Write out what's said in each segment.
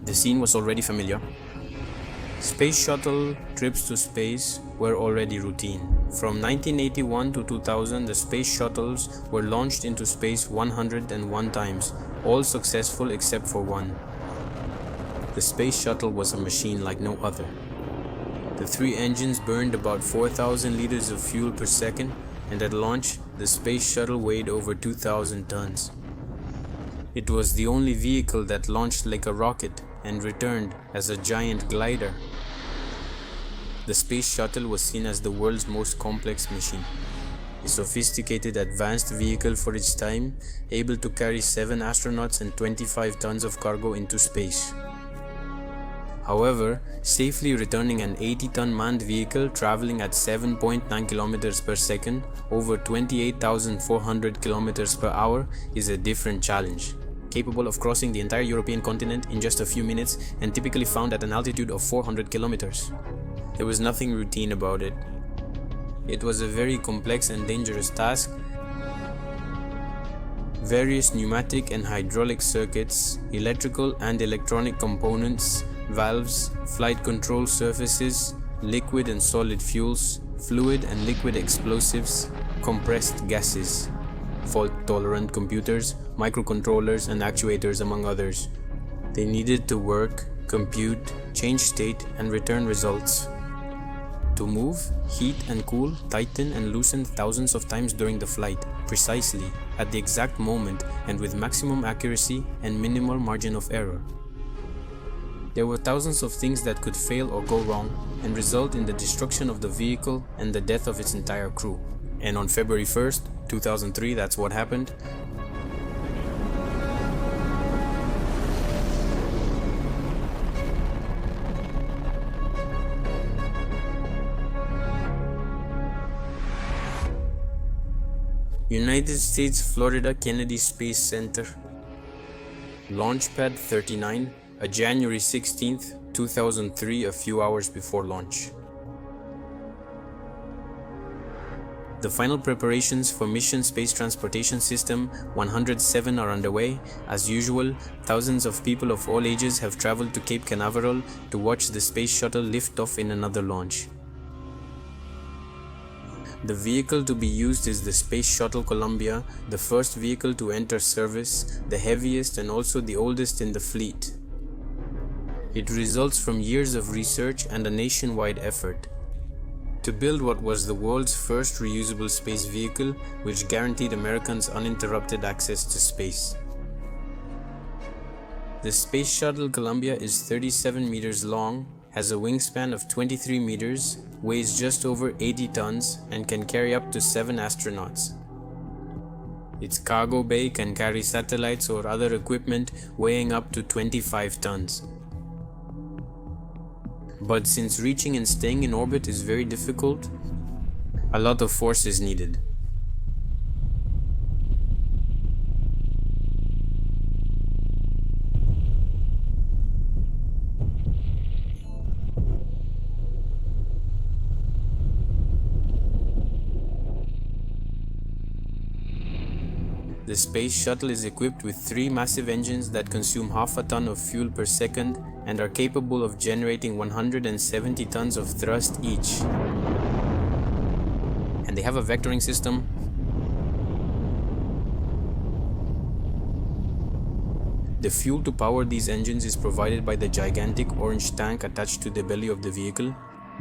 The scene was already familiar. Space shuttle trips to space were already routine. From 1981 to 2000, the space shuttles were launched into space 101 times, all successful except for one. The space shuttle was a machine like no other. The three engines burned about 4,000 liters of fuel per second, and at launch, the space shuttle weighed over 2,000 tons. It was the only vehicle that launched like a rocket and returned as a giant glider. The space shuttle was seen as the world's most complex machine, a sophisticated advanced vehicle for its time, able to carry 7 astronauts and 25 tons of cargo into space. However, safely returning an 80-ton manned vehicle traveling at 7.9 kilometers per second over 28,400 kilometers per hour is a different challenge. Capable of crossing the entire European continent in just a few minutes and typically found at an altitude of 400 kilometers. There was nothing routine about it. It was a very complex and dangerous task. Various pneumatic and hydraulic circuits, electrical and electronic components, valves, flight control surfaces, liquid and solid fuels, fluid and liquid explosives, compressed gases, fault-tolerant computers, microcontrollers and actuators, among others. They needed to work, compute, change state and return results. To move, heat and cool, tighten and loosen thousands of times during the flight, precisely, at the exact moment and with maximum accuracy and minimal margin of error. There were thousands of things that could fail or go wrong and result in the destruction of the vehicle and the death of its entire crew. And on February 1st, 2003, that's what happened. United States Florida Kennedy Space Center, Launchpad 39, January 16th, 2003, a few hours before launch. The final preparations for Mission Space Transportation System 107 are underway. As usual, thousands of people of all ages have traveled to Cape Canaveral to watch the space shuttle lift off in another launch. The vehicle to be used is the Space Shuttle Columbia, the first vehicle to enter service, the heaviest and also the oldest in the fleet. It results from years of research and a nationwide effort to build what was the world's first reusable space vehicle, which guaranteed Americans uninterrupted access to space. The Space Shuttle Columbia is 37 meters long, has a wingspan of 23 meters, weighs just over 80 tons, and can carry up to 7 astronauts. Its cargo bay can carry satellites or other equipment weighing up to 25 tons. But since reaching and staying in orbit is very difficult, a lot of force is needed. The Space Shuttle is equipped with 3 massive engines that consume half a ton of fuel per second and are capable of generating 170 tons of thrust each. And they have a vectoring system. The fuel to power these engines is provided by the gigantic orange tank attached to the belly of the vehicle.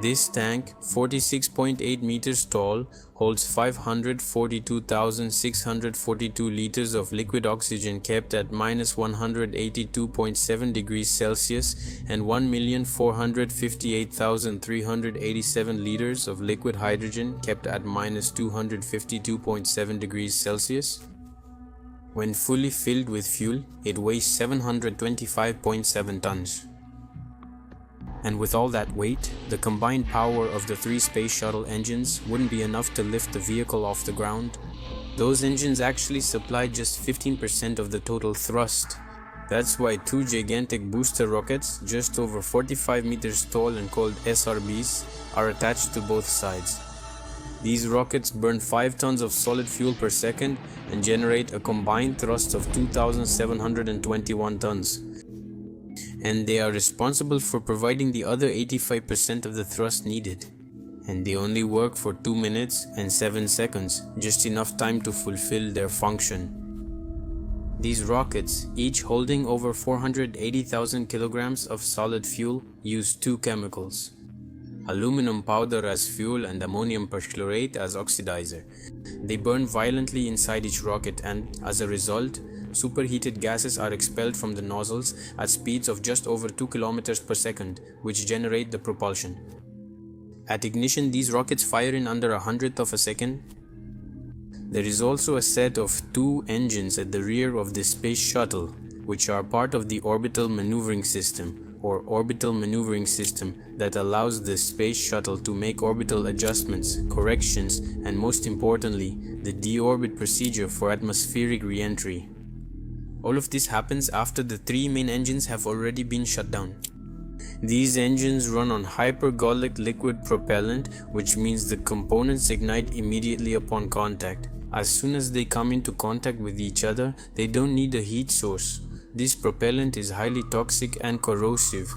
This tank, 46.8 meters tall, holds 542,642 liters of liquid oxygen kept at -182.7 degrees Celsius and 1,458,387 liters of liquid hydrogen kept at -252.7 degrees Celsius. When fully filled with fuel, it weighs 725.7 tons. And with all that weight, the combined power of the 3 space shuttle engines wouldn't be enough to lift the vehicle off the ground. Those engines actually supply just 15% of the total thrust. That's why 2 gigantic booster rockets, just over 45 meters tall and called SRBs, are attached to both sides. These rockets burn 5 tons of solid fuel per second and generate a combined thrust of 2,721 tons. And they are responsible for providing the other 85% of the thrust needed. And they only work for 2 minutes and 7 seconds, just enough time to fulfill their function. These rockets, each holding over 480,000 kilograms of solid fuel, use 2 chemicals: aluminum powder as fuel and ammonium perchlorate as oxidizer. They burn violently inside each rocket and, as a result, superheated gases are expelled from the nozzles at speeds of just over 2 kilometers per second, which generate the propulsion. At ignition, these rockets fire in under 1/100th of a second. There is also a set of 2 engines at the rear of the space shuttle, which are part of the orbital maneuvering system, or orbital maneuvering system, that allows the space shuttle to make orbital adjustments, corrections, and most importantly, the deorbit procedure for atmospheric reentry. All of this happens after the 3 main engines have already been shut down. These engines run on hypergolic liquid propellant, which means the components ignite immediately upon contact. As soon as they come into contact with each other, they don't need a heat source. This propellant is highly toxic and corrosive.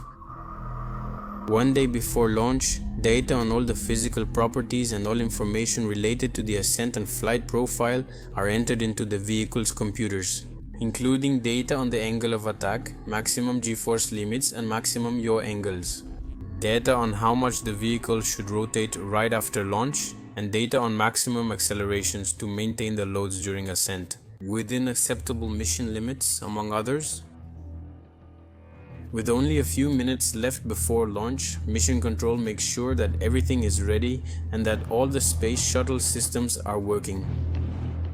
One day before launch, data on all the physical properties and all information related to the ascent and flight profile are entered into the vehicle's computers, including data on the angle of attack, maximum g-force limits, and maximum yaw angles. Data on how much the vehicle should rotate right after launch, and data on maximum accelerations to maintain the loads during ascent, within acceptable mission limits, among others. With only a few minutes left before launch, Mission Control makes sure that everything is ready and that all the space shuttle systems are working.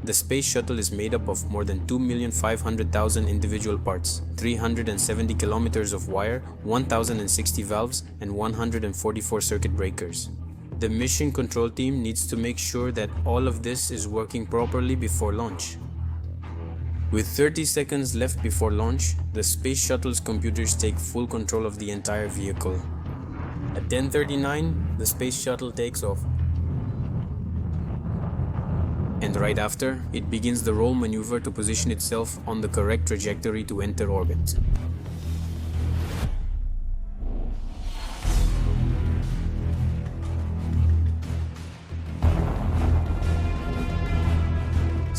The space shuttle is made up of more than 2,500,000 individual parts, 370 kilometers of wire, 1,060 valves, and 144 circuit breakers. The mission control team needs to make sure that all of this is working properly before launch. With 30 seconds left before launch, the space shuttle's computers take full control of the entire vehicle. At 10:39, the space shuttle takes off. And right after, it begins the roll maneuver to position itself on the correct trajectory to enter orbit.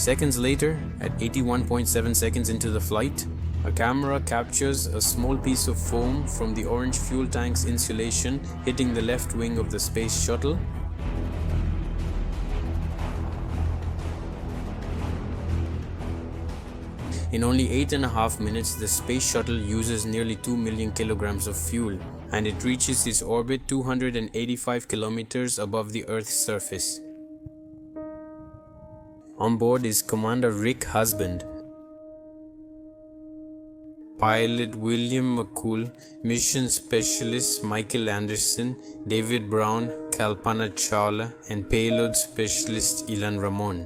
Seconds later, at 81.7 seconds into the flight, a camera captures a small piece of foam from the orange fuel tank's insulation hitting the left wing of the space shuttle. In only 8.5 minutes, the space shuttle uses nearly 2 million kilograms of fuel, and it reaches its orbit 285 kilometers above the Earth's surface. On board is Commander Rick Husband, Pilot William McCool, Mission Specialist Michael Anderson, David Brown, Kalpana Chawla, and Payload Specialist Ilan Ramon.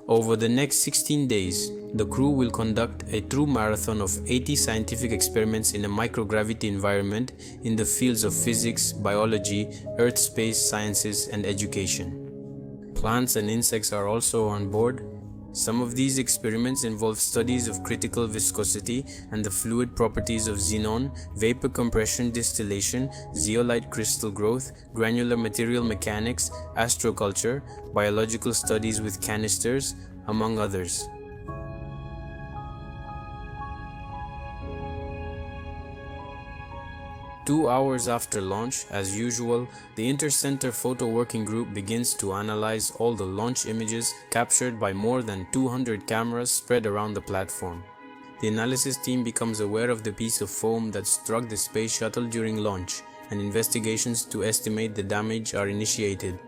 Over the next 16 days, the crew will conduct a true marathon of 80 scientific experiments in a microgravity environment in the fields of physics, biology, earth-space sciences, and education. Plants and insects are also on board. Some of these experiments involve studies of critical viscosity and the fluid properties of xenon, vapor compression distillation, zeolite crystal growth, granular material mechanics, astroculture, biological studies with canisters, among others. Two hours after launch, as usual, the Intercenter Photo Working Group begins to analyze all the launch images captured by more than 200 cameras spread around the platform. The analysis team becomes aware of the piece of foam that struck the space shuttle during launch, and investigations to estimate the damage are initiated.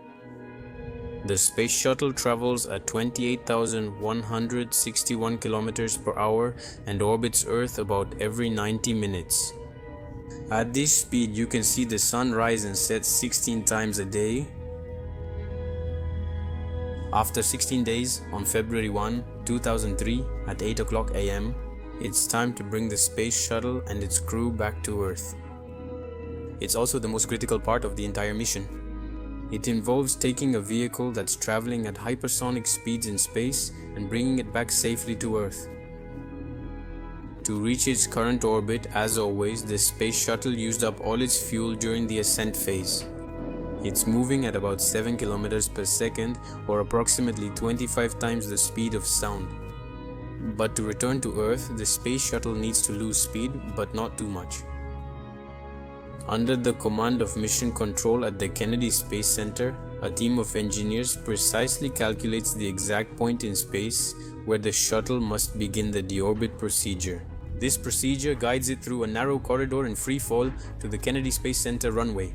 The space shuttle travels at 28,161 kilometers per hour and orbits Earth about every 90 minutes. At this speed, you can see the sun rise and set 16 times a day. After 16 days, on February 1, 2003, at 8 o'clock AM, it's time to bring the space shuttle and its crew back to Earth. It's also the most critical part of the entire mission. It involves taking a vehicle that's traveling at hypersonic speeds in space and bringing it back safely to Earth. To reach its current orbit, as always, the space shuttle used up all its fuel during the ascent phase. It's moving at about 7 kilometers per second, or approximately 25 times the speed of sound. But to return to Earth, the space shuttle needs to lose speed, but not too much. Under the command of Mission Control at the Kennedy Space Center, a team of engineers precisely calculates the exact point in space where the shuttle must begin the deorbit procedure. This procedure guides it through a narrow corridor in free fall to the Kennedy Space Center runway.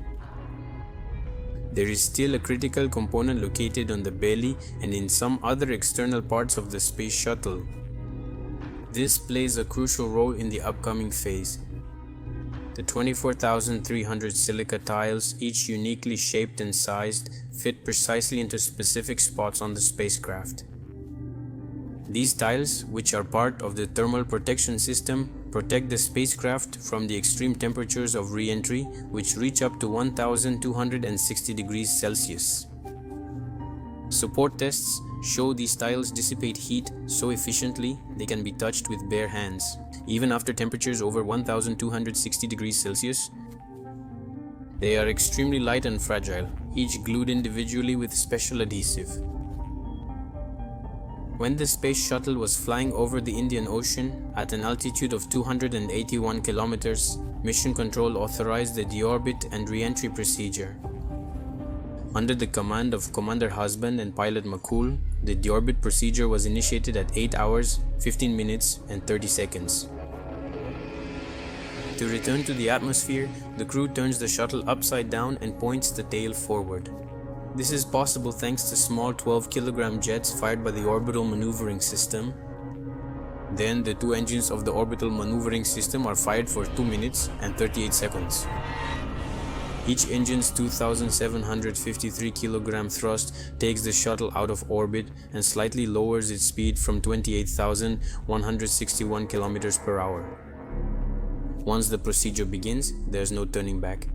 There is still a critical component located on the belly and in some other external parts of the space shuttle. This plays a crucial role in the upcoming phase. The 24,300 silica tiles, each uniquely shaped and sized, fit precisely into specific spots on the spacecraft. These tiles, which are part of the thermal protection system, protect the spacecraft from the extreme temperatures of reentry, which reach up to 1,260 degrees Celsius. Support tests show these tiles dissipate heat so efficiently they can be touched with bare hands. Even after temperatures over 1,260 degrees Celsius, they are extremely light and fragile, each glued individually with special adhesive. When the space shuttle was flying over the Indian Ocean at an altitude of 281 kilometers, Mission Control authorized the deorbit and reentry procedure. Under the command of Commander Husband and pilot McCool, the deorbit procedure was initiated at 8 hours, 15 minutes, and 30 seconds. To return to the atmosphere, the crew turns the shuttle upside down and points the tail forward. This is possible thanks to small 12-kilogram jets fired by the Orbital maneuvering system. Then the two engines of the Orbital maneuvering system are fired for 2 minutes and 38 seconds. Each engine's 2,753 kilogram thrust takes the shuttle out of orbit and slightly lowers its speed from 28,161 kilometers per hour. Once the procedure begins, there's no turning back,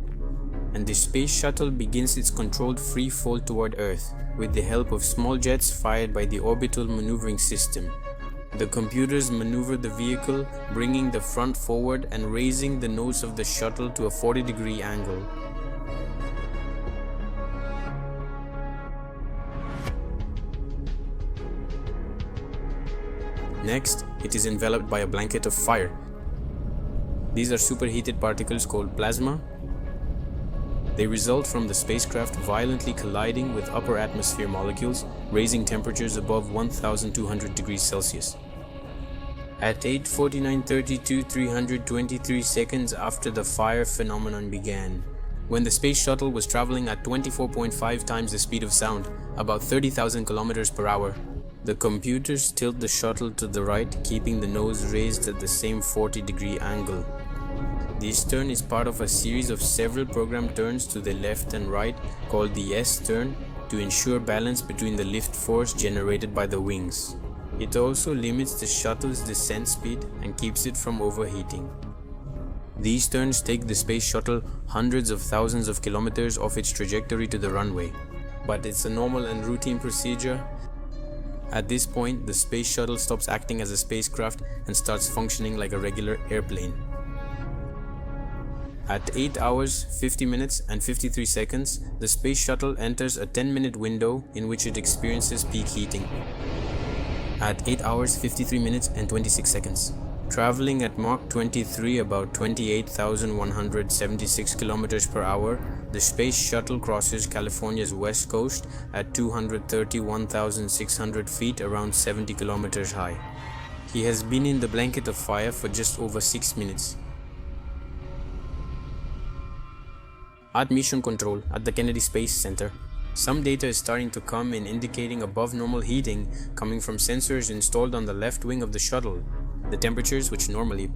and the space shuttle begins its controlled free fall toward Earth with the help of small jets fired by the Orbital maneuvering system. The computers maneuver the vehicle, bringing the front forward and raising the nose of the shuttle to a 40-degree angle. Next, it is enveloped by a blanket of fire. These are superheated particles called plasma. They result from the spacecraft violently colliding with upper atmosphere molecules, raising temperatures above 1,200 degrees Celsius. At 8:49:32, 323 seconds after the fire phenomenon began, when the space shuttle was traveling at 24.5 times the speed of sound, about 30,000 kilometers per hour, the computers tilt the shuttle to the right, keeping the nose raised at the same 40-degree angle. This turn is part of a series of several programmed turns to the left and right, called the S-turn, to ensure balance between the lift force generated by the wings. It also limits the shuttle's descent speed and keeps it from overheating. These turns take the space shuttle hundreds of thousands of kilometers off its trajectory to the runway, but it's a normal and routine procedure. At this point, the space shuttle stops acting as a spacecraft and starts functioning like a regular airplane. At 8 hours, 50 minutes and 53 seconds, the space shuttle enters a 10-minute window in which it experiences peak heating. At 8 hours, 53 minutes and 26 seconds. Traveling at Mach 23, about 28,176 kilometers per hour, the space shuttle crosses California's west coast at 231,600 feet, around 70 kilometers high. He has been in the blanket of fire for just over 6 minutes. At Mission Control at the Kennedy Space Center, Some data is starting to come in indicating above normal heating coming from sensors installed on the left wing of the shuttle. The temperatures, which normally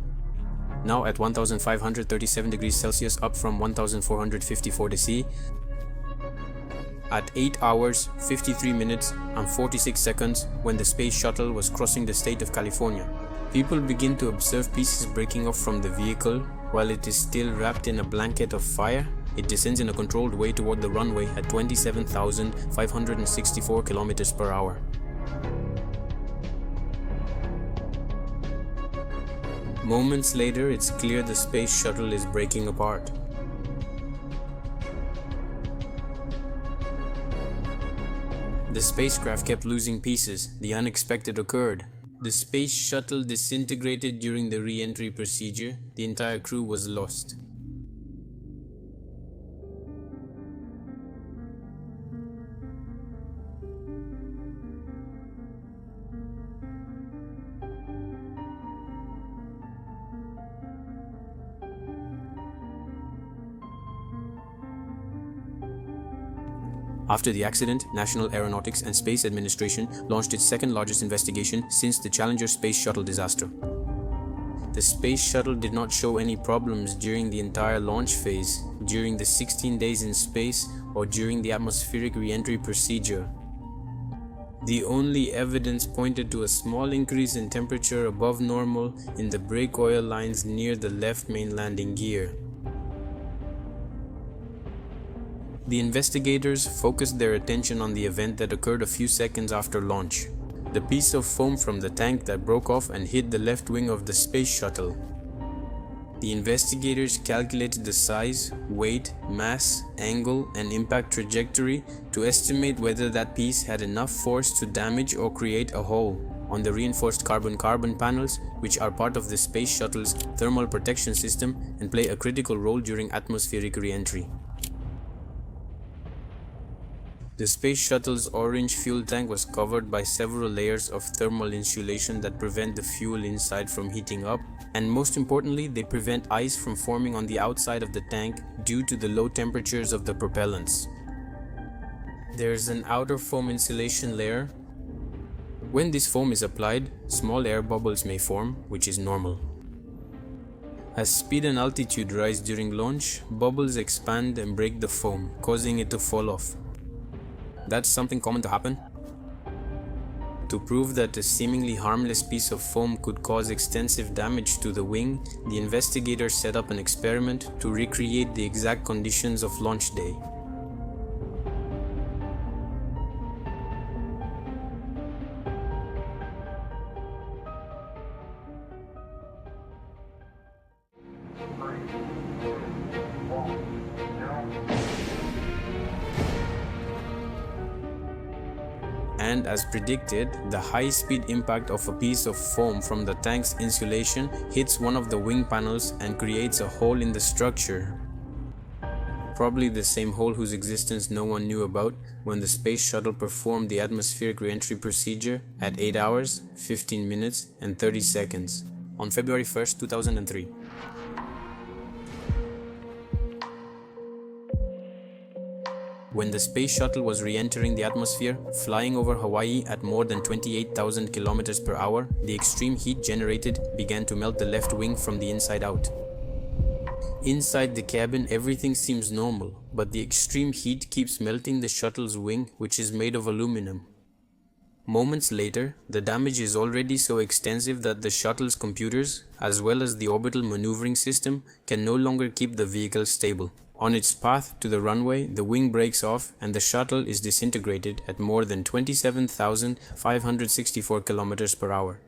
now at 1537 degrees Celsius up from 1454 C, at 8 hours, 53 minutes and 46 seconds when the space shuttle was crossing the state of California. People begin to observe pieces breaking off from the vehicle while it is still wrapped in a blanket of fire. It descends in a controlled way toward the runway at 27,564 kilometers per hour. Moments later, it's clear the space shuttle is breaking apart. The spacecraft kept losing pieces. The unexpected occurred. The space shuttle disintegrated during the re-entry procedure. The entire crew was lost. After the accident, National Aeronautics and Space Administration launched its second largest investigation since the Challenger space shuttle disaster. The space shuttle did not show any problems during the entire launch phase, during the 16 days in space, or during the atmospheric re-entry procedure. The only evidence pointed to a small increase in temperature above normal in the brake oil lines near the left main landing gear. The investigators focused their attention on the event that occurred a few seconds after launch. The piece of foam from the tank that broke off and hit the left wing of the space shuttle. The investigators calculated the size, weight, mass, angle, and impact trajectory to estimate whether that piece had enough force to damage or create a hole on the reinforced carbon-carbon panels, which are part of the space shuttle's thermal protection system and play a critical role during atmospheric re-entry. The space shuttle's orange fuel tank was covered by several layers of thermal insulation that prevent the fuel inside from heating up, and most importantly, they prevent ice from forming on the outside of the tank due to the low temperatures of the propellants. There's an outer foam insulation layer. When this foam is applied, small air bubbles may form, which is normal. As speed and altitude rise during launch, bubbles expand and break the foam, causing it to fall off. That's something common to happen. To prove that a seemingly harmless piece of foam could cause extensive damage to the wing, the investigators set up an experiment to recreate the exact conditions of launch day. And as predicted, the high-speed impact of a piece of foam from the tank's insulation hits one of the wing panels and creates a hole in the structure. Probably the same hole whose existence no one knew about when the space shuttle performed the atmospheric re-entry procedure at 8 hours, 15 minutes and 30 seconds on February 1st, 2003. When the space shuttle was re-entering the atmosphere, flying over Hawaii at more than 28,000 kilometers per hour, the extreme heat generated began to melt the left wing from the inside out. Inside the cabin, everything seems normal, but the extreme heat keeps melting the shuttle's wing, which is made of aluminum. Moments later, the damage is already so extensive that the shuttle's computers, as well as the orbital maneuvering system, can no longer keep the vehicle stable. On its path to the runway, the wing breaks off and the shuttle is disintegrated at more than 27,564 kilometers per hour.